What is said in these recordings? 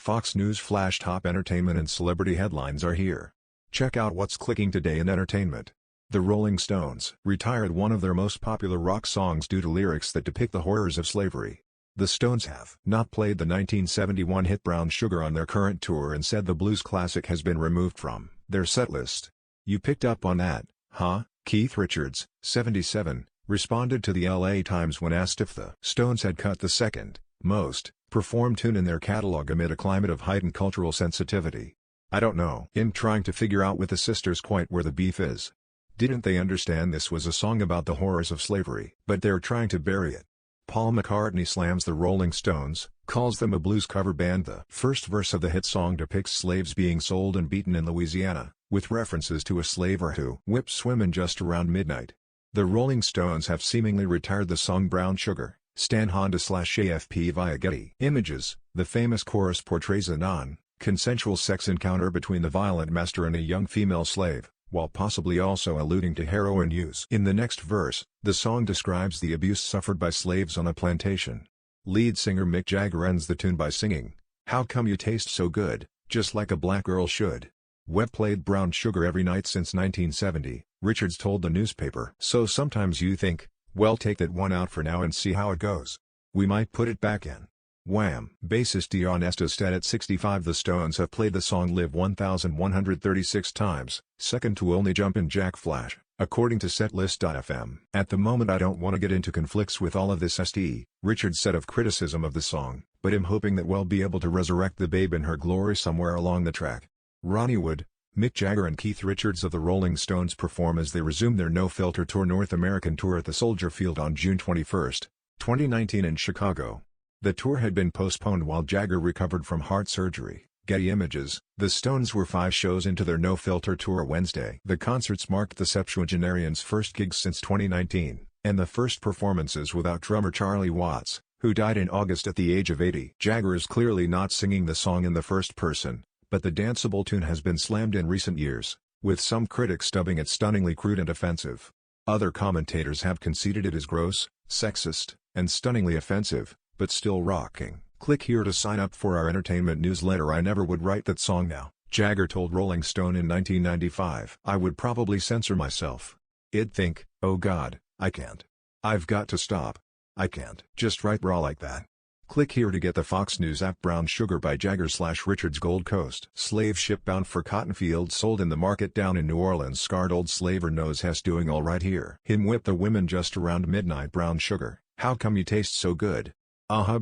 Fox News Flash top entertainment and celebrity headlines are here. Check out what's clicking today in entertainment. The Rolling Stones retired one of their most popular rock songs due to lyrics that depict the horrors of slavery. The Stones have not played the 1971 hit Brown Sugar on their current tour and said the blues classic has been removed from their setlist. "You picked up on that, huh?" Keith Richards, 77, responded to the LA Times when asked if the Stones had cut the second most performed tune in their catalog amid a climate of heightened cultural sensitivity. "I don't know." In trying to figure out with the sisters quite where the beef is. Didn't they understand this was a song about the horrors of slavery? But they're trying to bury it. Paul McCartney slams the Rolling Stones, calls them a blues cover band. The first verse of the hit song depicts slaves being sold and beaten in Louisiana, with references to a slaver who whips women just around midnight. The Rolling Stones have seemingly retired the song Brown Sugar. Stan Honda/AFP via Getty Images. The famous chorus portrays a non-consensual sex encounter between the violent master and a young female slave, while possibly also alluding to heroin use. In the next verse, the song describes the abuse suffered by slaves on a plantation. Lead singer Mick Jagger ends the tune by singing, "How come you taste so good, just like a black girl should." Webb played Brown Sugar every night since 1970, Richards told the newspaper. "So sometimes you think, well, take that one out for now and see how it goes. We might put it back in." Wham! Bassist Dion Estes said at 65 the Stones have played the song live 1,136 times, second to only Jumpin' Jack Flash, according to Setlist.fm. "At the moment I don't want to get into conflicts with all of this Richards said of criticism of the song, but I'm hoping that we'll be able to resurrect the babe in her glory somewhere along the track. Ronnie Wood, Mick Jagger and Keith Richards of the Rolling Stones perform as they resume their No Filter Tour North American tour at the Soldier Field on June 21, 2019 in Chicago. The tour had been postponed while Jagger recovered from heart surgery. Getty Images. The Stones were 5 shows into their No Filter Tour Wednesday. The concerts marked the septuagenarians' first gigs since 2019, and the first performances without drummer Charlie Watts, who died in August at the age of 80. Jagger is clearly not singing the song in the first person, but the danceable tune has been slammed in recent years, with some critics dubbing it stunningly crude and offensive. Other commentators have conceded it is gross, sexist, and stunningly offensive, but still rocking. Click here to sign up for our entertainment newsletter. "I never would write that song now," Jagger told Rolling Stone in 1995. "I would probably censor myself. I'd think, oh God, I can't. I've got to stop. I can't just write raw like that." Click here to get the Fox News app. Brown Sugar by Jagger/Richards. Gold Coast. Slave ship bound for cotton fields sold in the market down in New Orleans. Scarred old slaver knows Hess doing alright here. Him whip the women just around midnight. Brown sugar, how come you taste so good?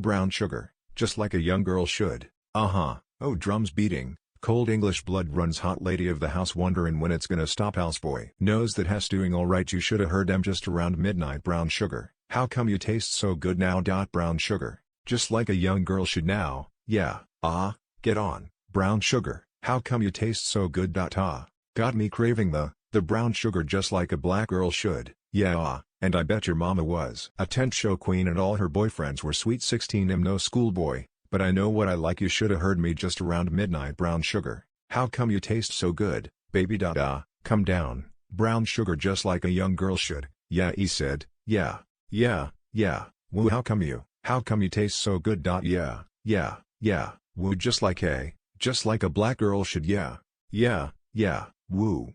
Brown sugar, just like a young girl should. Oh drums beating, cold English blood runs hot. Lady of the house wondering when it's gonna stop. Houseboy knows that Hess doing alright. You shoulda heard them just around midnight. Brown sugar, how come you taste so good now? Brown sugar, just like a young girl should now, yeah, get on. Brown sugar, how come you taste so good? Got me craving the brown sugar just like a black girl should, yeah, and I bet your mama was. A tent show queen and all her boyfriends were sweet 16. I'm no schoolboy, but I know what I like. You shoulda heard me just around midnight. Brown sugar, how come you taste so good, baby? Come down. Brown sugar just like a young girl should, yeah. He said, yeah, woo, how come you taste so good? Yeah, woo, just like a black girl should, yeah, woo.